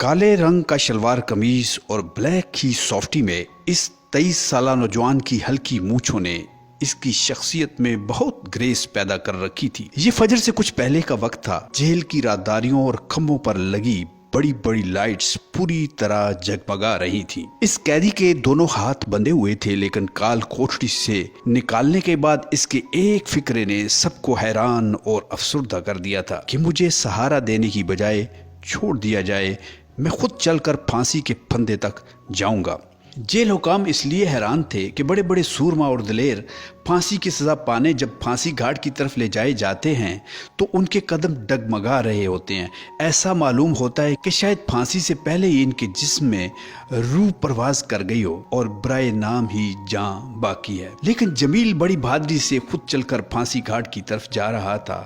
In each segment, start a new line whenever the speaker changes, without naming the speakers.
काले रंग का शलवार कमीज और ब्लैक ही सॉफ्टी में इस 23 साला नौजवान की हल्की मूंछों ने इसकी शख्सियत में बहुत ग्रेस पैदा कर रखी थी। ये फजर से कुछ पहले का वक्त था। जेल की राहदारियों और खंभों पर लगी बड़ी बड़ी लाइट्स पूरी तरह जगमगा रही थी। इस कैदी के दोनों हाथ बंधे हुए थे, लेकिन काल कोठरी से निकालने के बाद इसके एक फिक्रे ने सबको हैरान और अफसुर्दा कर दिया था कि मुझे सहारा देने की बजाय छोड़ दिया जाए, मैं खुद चलकर फांसी के फंदे तक जाऊंगा। जेल हुकाम इसलिए हैरान थे कि बड़े बड़े सूरमा और दिलेर फांसी की सज़ा पाने जब फांसी घाट की तरफ ले जाए जाते हैं तो उनके कदम डगमगा रहे होते हैं। ऐसा मालूम होता है कि शायद फांसी से पहले ही इनके जिस्म में रूह परवाज कर गई हो और बराए नाम ही जान बाकी है। लेकिन जमील बड़ी बहादुरी से खुद चलकर फांसी घाट की तरफ जा रहा था।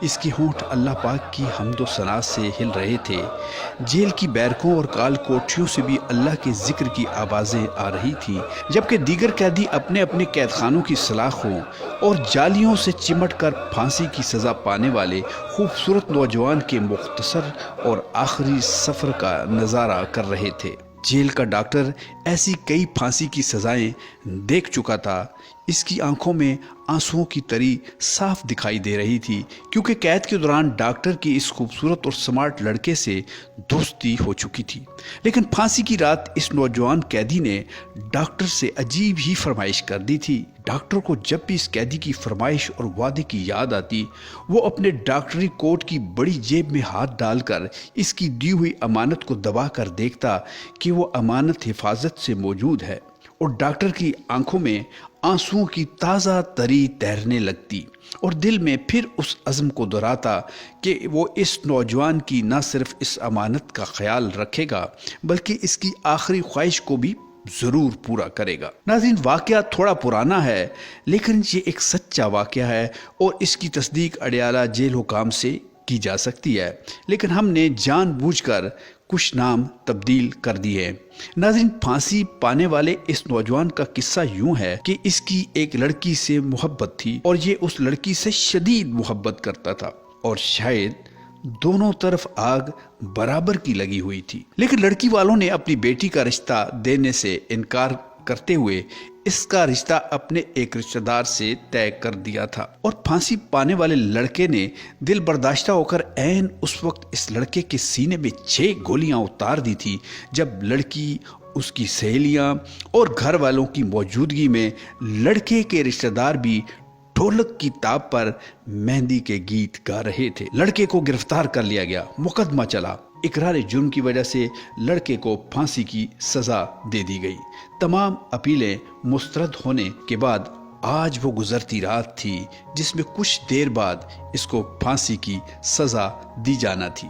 इसके होंठ अल्लाह पाक की हम्दो सना से हिल रहे थे। जेल की बैरकों और काल कोठरियों से भी अल्लाह के जिक्र की आवाज़ें आ रही थी, जबकि दीगर कैदी अपने अपने कैद खानों की सलाखों और जालियों से चिमट कर फांसी की सज़ा पाने वाले खूबसूरत नौजवान के मुख्तसर और आखिरी सफ़र का नज़ारा कर रहे थे। जेल का डॉक्टर ऐसी कई फांसी की सज़ाएं देख चुका था। इसकी आंखों में आंसुओं की तरी साफ दिखाई दे रही थी, क्योंकि कैद के दौरान डॉक्टर की इस खूबसूरत और स्मार्ट लड़के से दोस्ती हो चुकी थी। लेकिन फांसी की रात इस नौजवान कैदी ने डॉक्टर से अजीब ही फरमाइश कर दी थी। डॉक्टर को जब भी इस कैदी की फरमाइश और वादे की याद आती, वो अपने डॉक्टरी कोट की बड़ी जेब में हाथ डालकर इसकी दी हुई अमानत को दबा कर देखता कि वो अमानत हिफाजत से मौजूद है, और डॉक्टर की आंखों में आंसुओं की ताज़ा तरी तैरने लगती और दिल में फिर उस अज़्म को दोहराता कि वो इस नौजवान की न सिर्फ इस अमानत का ख्याल रखेगा बल्कि इसकी आखिरी ख्वाहिश को भी ज़रूर पूरा करेगा। नाज़रीन, वाक़या थोड़ा पुराना है, लेकिन ये एक सच्चा वाक़या है और इसकी तस्दीक अडियाला जेल हुकाम से की जा सकती है, लेकिन हमने जानबूझकर कुछ नाम तब्दील कर दिए। नाज़रीन, फांसी पाने वाले इस नौजवान का किस्सा यूं है कि इसकी एक लड़की से मोहब्बत थी और ये उस लड़की से शदीद मोहब्बत करता था, और शायद दोनों तरफ आग बराबर की लगी हुई थी। लेकिन लड़की वालों ने अपनी बेटी का रिश्ता देने से इनकार करते हुए इसका रिश्ता अपने एक रिश्तेदार से तय कर दिया था, और फांसी पाने वाले लड़के ने दिल बर्दाश्ता होकर ऐन उस वक्त इस लड़के के सीने में 6 गोलियां उतार दी थी, जब लड़की, उसकी सहेलियां और घर वालों की मौजूदगी में लड़के के रिश्तेदार भी ढोलक की ताब पर मेहंदी के गीत गा रहे थे। लड़के को गिरफ्तार कर लिया गया, मुकदमा चला। इकरार जुर्म की वजह से लड़के को फांसी की सजा दे दी गई। तमाम अपीलें मुस्तरद होने के बाद आज वो गुजरती रात थी जिसमें कुछ देर बाद इसको फांसी की सजा दी जाना थी।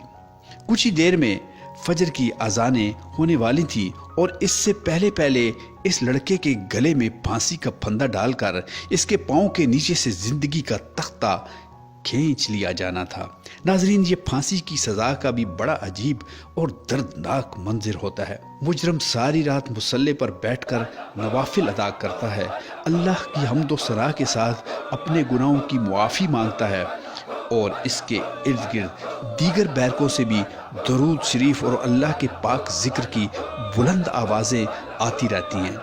कुछ ही देर में फजर की अजानें होने वाली थी और इससे पहले पहले इस लड़के के गले में फांसी का फंदा डालकर इसके पांव के नीचे से जिंदगी का तख्ता खींच लिया जाना था। नाजरीन, ये फांसी की सजा का भी बड़ा अजीब और दर्दनाक मंजिर होता है। मुजरम सारी रात मुसल्ले पर बैठकर नवाफिल अदा करता है, अल्लाह की हम्दो सना के साथ अपने गुनाहों की मुआफ़ी मांगता है, और इसके इर्द गिर्द दीगर बैरकों से भी दरूद शरीफ और अल्लाह के पाक जिक्र की बुलंद आवाज़ें आती रहती हैं।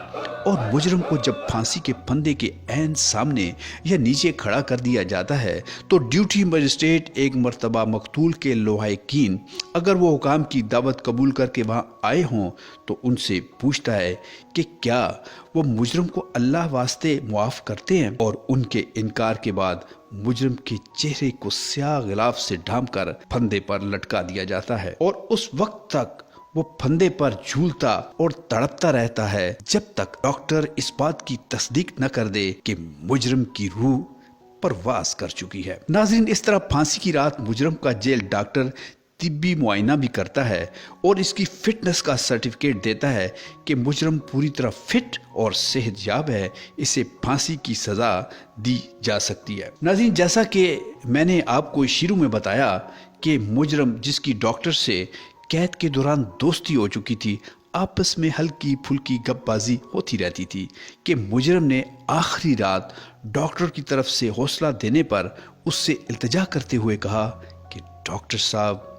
और मुजरम को जब फांसी के फंदे के ऐन सामने या नीचे खड़ा कर दिया जाता है तो ड्यूटी मजिस्ट्रेट एक मर्तबा मकतूल के लोहायकीन अगर वो हुकाम की दावत कबूल करके वहाँ आए हों तो उनसे पूछता है कि क्या वो मुजरम को अल्लाह वास्ते मुआफ़ करते हैं, और उनके इनकार के बाद मुजरम के चेहरे को स्याह गिलाफ से ढांप कर फंदे पर लटका दिया जाता है, और उस वक्त तक वो फंदे पर झूलता और तड़पता रहता है जब तक डॉक्टर इस बात की तस्दीक न कर दे कि मुजरम की रूह परवास कर चुकी है। नाज़रीन, इस तरह फांसी की रात मुजरम का जेल डॉक्टर तिब्बी मुआयना भी करता है और इसकी फिटनेस का सर्टिफिकेट देता है कि मुजरम पूरी तरह फिट और सेहतयाब है, इसे फांसी की सज़ा दी जा सकती है। नाज़रीन, जैसा कि मैंने आपको शुरू में बताया कि मुजरम जिसकी डॉक्टर से कैद के दौरान दोस्ती हो चुकी थी, आपस में हल्की फुल्की गपबाजी होती रहती थी कि मुजरम ने आखिरी रात डॉक्टर की तरफ से हौसला देने पर उससे इल्तिजा करते हुए कहा कि डॉक्टर साहब,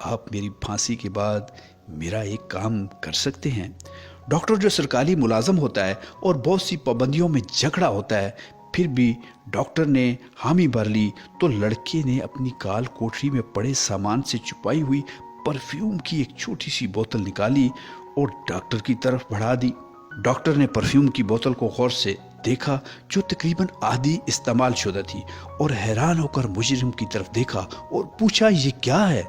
आप मेरी फांसी के बाद मेरा एक काम कर सकते हैं? डॉक्टर जो सरकारी मुलाजम होता है और बहुत सी पाबंदियों में झगड़ा होता है, फिर भी डॉक्टर ने हामी भर ली तो लड़के ने अपनी काल कोठरी में पड़े सामान से छुपाई हुई परफ्यूम की एक छोटी सी बोतल निकाली और डॉक्टर की तरफ बढ़ा दी। डॉक्टर ने परफ्यूम की बोतल को गौर से देखा जो तकरीबन आधी इस्तेमाल शुदा थी, और हैरान होकर मुजरिम की तरफ देखा और पूछा, ये क्या है?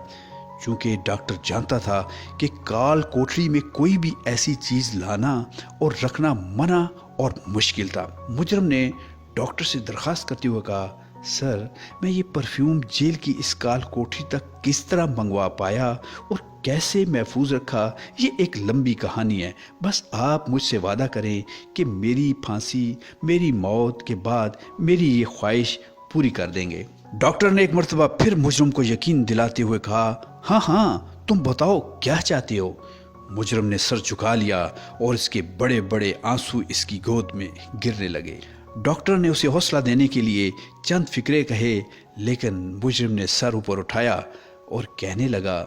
चूंकि डॉक्टर जानता था कि काल कोठरी में कोई भी ऐसी चीज लाना और रखना मना और मुश्किल था। मुजरिम ने डॉक्टर से दरखास्त करते हुए कहा, सर, मैं ये परफ्यूम जेल की इस काल कोठरी तक किस तरह मंगवा पाया और कैसे महफूज रखा, ये एक लंबी कहानी है। बस आप मुझसे वादा करें कि मेरी फांसी, मेरी मौत के बाद मेरी ये ख्वाहिश पूरी कर देंगे। डॉक्टर ने एक मर्तबा फिर मुजरिम को यकीन दिलाते हुए कहा, हाँ हाँ, तुम बताओ क्या चाहते हो। मुजरिम ने सर झुका लिया और इसके बड़े बड़े आंसू इसकी गोद में गिरने लगे। डॉक्टर ने उसे हौसला देने के लिए चंद फिक्रे कहे, लेकिन मुजरिम ने सर ऊपर उठाया और कहने लगा,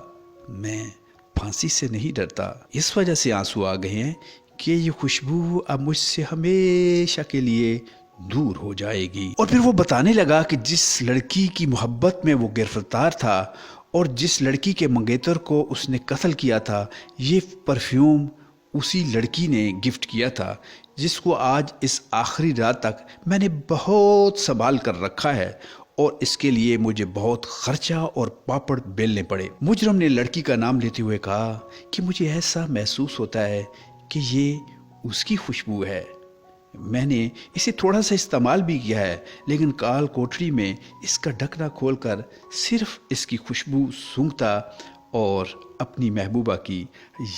मैं फांसी से नहीं डरता, इस वजह से आंसू आ गए हैं कि ये खुशबू अब मुझसे हमेशा के लिए दूर हो जाएगी। और फिर वो बताने लगा कि जिस लड़की की मोहब्बत में वो गिरफ्तार था और जिस लड़की के मंगेतर को उसने कत्ल किया था, ये परफ्यूम उसी लड़की ने गिफ्ट किया था, जिसको आज इस आखिरी रात तक मैंने बहुत संभाल कर रखा है और इसके लिए मुझे बहुत खर्चा और पापड़ बेलने पड़े। मुजरिम ने लड़की का नाम लेते हुए कहा कि मुझे ऐसा महसूस होता है कि ये उसकी खुशबू है। मैंने इसे थोड़ा सा इस्तेमाल भी किया है, लेकिन काल कोठरी में इसका ढकना खोलकर सिर्फ इसकी खुशबू सूंघता और अपनी महबूबा की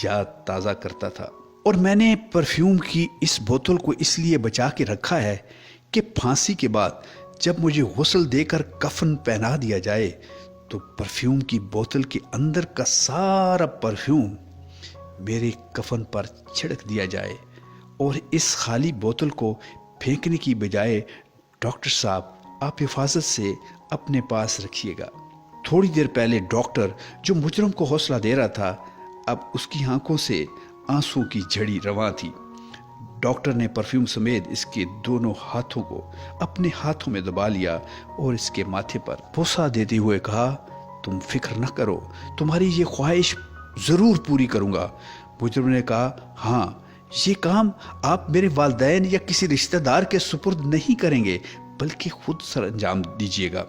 याद ताज़ा करता था। और मैंने परफ्यूम की इस बोतल को इसलिए बचा के रखा है कि फांसी के बाद जब मुझे गुस्ल देकर कफन पहना दिया जाए तो परफ्यूम की बोतल के अंदर का सारा परफ्यूम मेरे कफन पर छिड़क दिया जाए और इस खाली बोतल को फेंकने की बजाय डॉक्टर साहब आप हिफाजत से अपने पास रखिएगा। थोड़ी देर पहले डॉक्टर जो मुजरिम को हौसला दे रहा था, अब उसकी आंखों से आंसू की झड़ी रवां थी। डॉक्टर ने परफ्यूम समेत इसके दोनों हाथों को अपने हाथों में दबा लिया और इसके माथे पर बोसा देते हुए कहा, तुम फिक्र न करो, तुम्हारी ये ख्वाहिश ज़रूर पूरी करूँगा। मुजरिम ने कहा, हाँ, ये काम आप मेरे वालिदैन या किसी रिश्तेदार के सुपुर्द नहीं करेंगे, बल्कि खुद सर अंजाम दीजिएगा।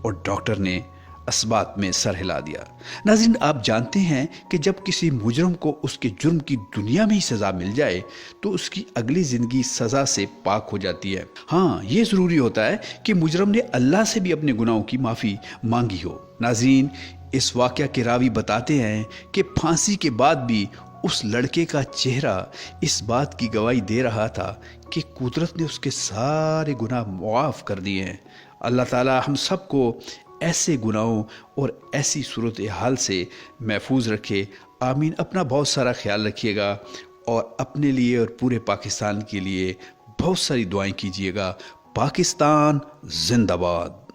और डॉक्टर ने असबात में सर हिला दिया। नाज़रीन, आप जानते हैं कि जब किसी मुजरिम को उसके जुर्म की दुनिया में ही सज़ा मिल जाए तो उसकी अगली ज़िंदगी सज़ा से पाक हो जाती है। हाँ, ये ज़रूरी होता है कि मुजरिम ने अल्लाह से भी अपने गुनाहों की माफ़ी मांगी हो। नाज़रीन, इस वाक़या के रावी बताते हैं कि फांसी के बाद भी उस लड़के का चेहरा इस बात की गवाही दे रहा था कि कुदरत ने उसके सारे गुनाह मुआफ़ कर दिए हैं। अल्लाह ताला हम सबको ऐसे गुनाहों और ऐसी सूरत हाल से महफूज रखे। आमीन। अपना बहुत सारा ख्याल रखिएगा और अपने लिए और पूरे पाकिस्तान के लिए बहुत सारी दुआएं कीजिएगा। पाकिस्तान जिंदाबाद।